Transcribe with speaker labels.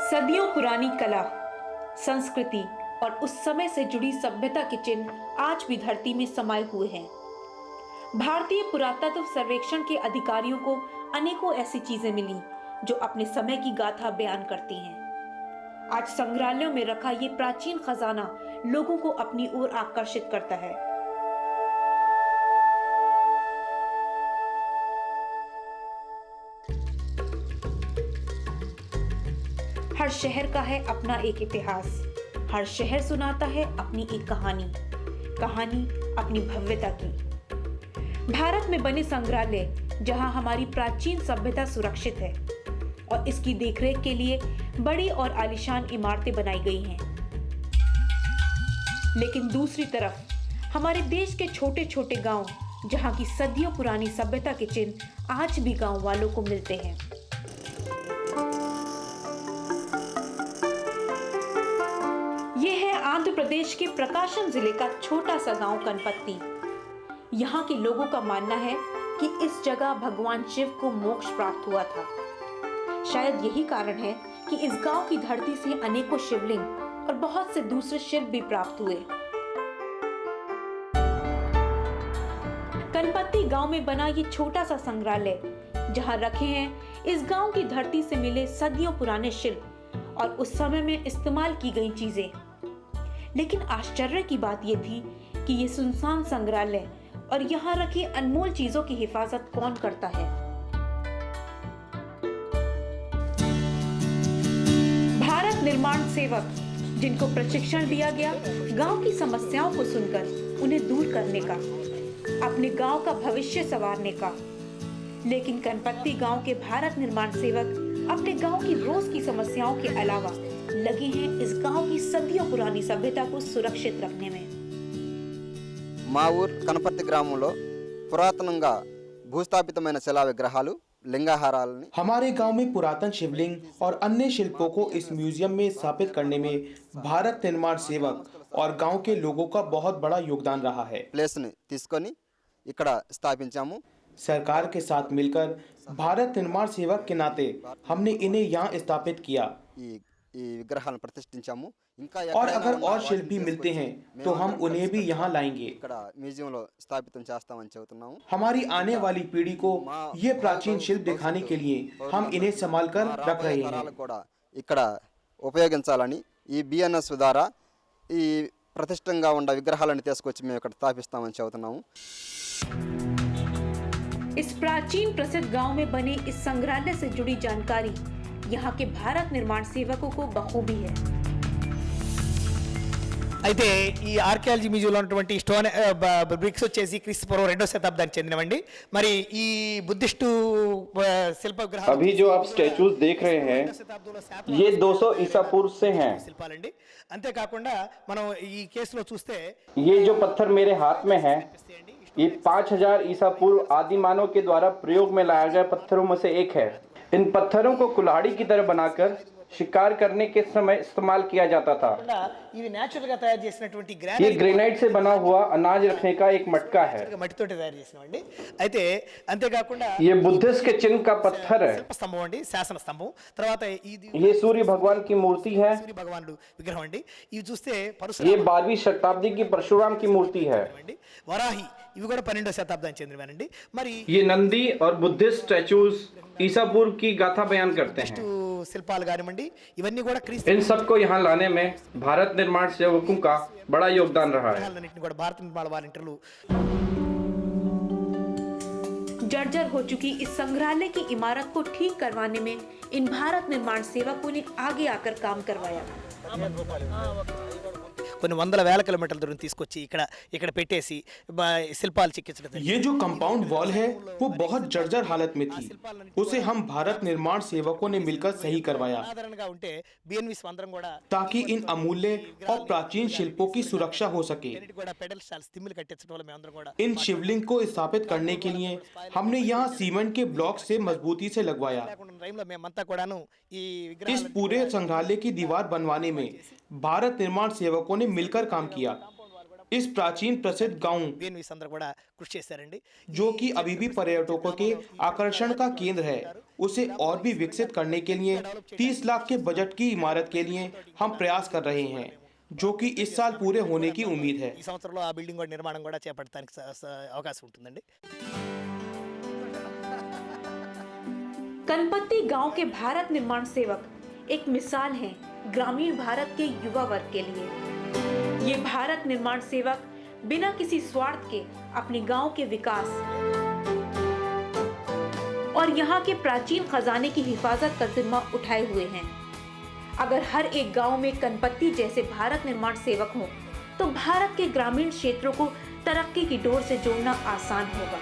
Speaker 1: सदियों पुरानी कला, संस्कृति और उस समय से जुड़ी सभ्यता के चिन्ह आज भी धरती में समाये हुए हैं। भारतीय पुरातत्व सर्वेक्षण के अधिकारियों को अनेकों ऐसी चीजें मिली जो अपने समय की गाथा बयान करती हैं। आज संग्रहालयों में रखा ये प्राचीन खजाना लोगों को अपनी ओर आकर्षित करता है। हर शहर का है अपना एक इतिहास, हर शहर सुनाता है अपनी एक कहानी अपनी भव्यता की। भारत में बने संग्रहालय जहां हमारी प्राचीन सभ्यता सुरक्षित है और इसकी देखरेख के लिए बड़ी और आलीशान इमारतें बनाई गई हैं। लेकिन दूसरी तरफ हमारे देश के छोटे छोटे गांव जहां की सदियों पुरानी सभ्यता के चिन्ह आज भी गांव वालों को मिलते हैं। आंध्र प्रदेश के प्रकाशम जिले का छोटा सा गांव कनपत्ती। यहाँ के लोगों का मानना है कि इस जगह भगवान शिव को मोक्ष प्राप्त हुआ था। शायद यही कारण है कि इस गांव की धरती से अनेकों शिवलिंग और बहुत से दूसरे शिव भी प्राप्त हुए। कनपत्ती गांव में बना ये छोटा सा संग्रहालय जहां रखे हैं इस गांव की धरती से मिले सदियों पुराने शिल्प और उस समय में इस्तेमाल की गई चीजें। लेकिन आश्चर्य की बात यह थी कि ये सुनसान संग्रहालय और यहाँ रखी अनमोल चीजों की हिफाजत कौन करता है। भारत निर्माण सेवक जिनको प्रशिक्षण दिया गया गांव की समस्याओं को सुनकर उन्हें दूर करने का, अपने गांव का भविष्य संवारने का। लेकिन कनपत्ती गांव के भारत निर्माण सेवक अपने गांव की रोज की समस्याओं के अलावा लगे हैं इस गांव की सदियों पुरानी सभ्यता को सुरक्षित रखने में।
Speaker 2: మా ఊరు కనపర్తి గ్రామంలో పురాతనంగా భూస్థాపితమైన శిలా విగ్రహాలు लिंगाहाराలని
Speaker 3: हमारे गांव में पुरातन शिवलिंग और अन्य शिल्पों को इस म्यूजियम में स्थापित करने में भारत निर्माण सेवक और गांव के लोगों का बहुत बड़ा योगदान रहा है।
Speaker 2: प्लेस ని తీసుకొని ఇక్కడ స్థాపించాము।
Speaker 3: सरकार के साथ मिलकर भारत निर्माण सेवक के नाते हमने इन्हें यहाँ स्थापित किया।
Speaker 2: ఈ విగ్రహాలను ప్రతిష్ఠించాము। ఇంకా
Speaker 3: और अगर और शिल्प भी मिलते हैं तो हम उन्हें भी यहाँ लाएंगे।
Speaker 2: ఇక్కడ మ్యూజియంలో స్థాపితం చేస్తామని చెబుతున్నాము।
Speaker 3: हमारी आने वाली पीढ़ी को ये प्राचीन शिल्प दिखाने के लिए हम इन्हें संभाल कर रख रहे हैं।
Speaker 2: కూడా ఇక్కడ ఉపయోగించాలని ఈ బిఎన్ఎస్ ద్వారా ఈ ప్రతిష్టంగా ఉన్న విగ్రహాలను తీసుకొచ్చి మేము ఇక్కడ స్థాపిస్తామని చెబుతున్నాము।
Speaker 1: इस प्राचीन प्रसिद्ध गांव में बने इस संग्रहालय से जुड़ी जानकारी यहाँ के भारत निर्माण सेवकों को बखूबी है।
Speaker 4: అయితే ఈ ఆర్కియాలజీ మ్యూజియంలో ఉన్నటువంటి స్టోన్ బ్రిక్స్ వచ్చేసి క్రీస్తు పూర్వం 2వ శతాబ్దానికి చెందినవండి। మరి ఈ బుద్ధిస్టు శిల్ప విగ్రహాలు
Speaker 5: अभी जो आप स्टैचूज देख रहे हैं ये 200 ईसा पूर्व से हैं।
Speaker 4: శిల్పాలండి। అంతేకాకుండా మనం ఈ కేసులో చూస్తే
Speaker 5: ये जो पत्थर मेरे हाथ में है ये 5000 ईसा पूर्व आदि मानव के द्वारा प्रयोग में लाया गया पत्थरों में से एक है। इन पत्थरों को कुल्हाड़ी की तरह बनाकर शिकार करने के समय इस्तेमाल किया जाता था।
Speaker 4: ఇవి నేచురల్ గా తయారు చేసినటువంటి
Speaker 5: ये ग्रेनाइट से बना हुआ अनाज रखने का एक मटका है।
Speaker 4: మట్టితో తయారు చేసినవండి। అయితే అంతేకాకుండా
Speaker 5: ये बुद्धिस्ट के चिन्ह का पत्थर है।
Speaker 4: స్తంభం అండి, శాసన స్తంభం। తర్వాత
Speaker 5: ये सूर्य भगवान की मूर्ति है।
Speaker 4: సూర్య భగవానుడు విగ్రహం అండి। ఇవి చూస్తే
Speaker 5: ये 12वीं शताब्दी की परशुराम की मूर्ति है।
Speaker 4: వరాహి ఇవి కూడా 12వ శతాబ్దానికి చెందినవేనండి। మరి
Speaker 5: ये नंदी और बुद्धिस्ट स्टैचूज ईसा पूर्व की गाथा बयान करते हैं।
Speaker 4: శిల్పాలు కానివ్వండి ఇవన్నీ కూడా క్రీస్తు
Speaker 5: इन सबको यहाँ लाने में भारत निर्माण सेवकों का बड़ा योगदान रहा है।
Speaker 4: కూడా భారత నిర్మాణ వాలంటీర్లు
Speaker 1: जर्जर हो चुकी इस संग्रहालय की इमारत को ठीक करवाने में इन भारत निर्माण सेवकों ने आगे आकर काम करवाया।
Speaker 4: కొన్ని వందల వేల కిలోమీటర్ల దూరం తీసుకొచ్చి ఇక్కడ పెట్టేసి శిల్పాలు చెక్కించడం।
Speaker 3: ये जो कंपाउंड वॉल है वो बहुत जर्जर हालत में थी, उसे हम भारत निर्माण सेवकों ने मिलकर सही करवाया
Speaker 4: సాధారణంగా ఉంటే బిఎన్విస్ అందరం కూడా
Speaker 3: ताकि इन अमूल्य और प्राचीन शिल्पों की सुरक्षा हो सके।
Speaker 4: కూడా పెడల్ స్టాల్స్ తిమ్మిలు కట్టించడం వల్ల మేము అందరం కూడా
Speaker 3: इन शिवलिंग को स्थापित करने के लिए हमने यहाँ सीमेंट के ब्लॉक से मजबूती से लगवाया।
Speaker 4: టైంలో మేమంతా కూడాను ఈ
Speaker 3: इस पूरे संग्रहालय की दीवार बनवाने में भारत निर्माण सेवकों ने मिलकर काम किया। इस प्राचीन प्रसिद्ध गांव
Speaker 4: BNVs అందరూ కూడా కృషి చేశారండి.
Speaker 3: जो कि अभी भी पर्यटकों के आकर्षण का केंद्र है, उसे और भी विकसित करने के लिए 30 लाख के बजट की इमारत के लिए हम प्रयास कर रहे हैं, जो कि इस साल पूरे होने की उम्मीद है।
Speaker 4: ఈ సంవత్సరంలో ఆ బిల్డింగ్ కూడా నిర్మాణం కూడా చేపట్టడానికి అవకాశం ఉంటుందండి.
Speaker 1: कनपत्ती गांव के भारत निर्माण सेवक एक मिसाल हैं ग्रामीण भारत के युवा वर्ग के लिए। ये भारत निर्माण सेवक बिना किसी स्वार्थ के अपने गांव के विकास और यहाँ के प्राचीन खजाने की हिफाजत का जिम्मा उठाए हुए हैं। अगर हर एक गांव में कनपत्ती जैसे भारत निर्माण सेवक हों तो भारत के ग्रामीण क्षेत्रों को तरक्की की डोर से जोड़ना आसान होगा।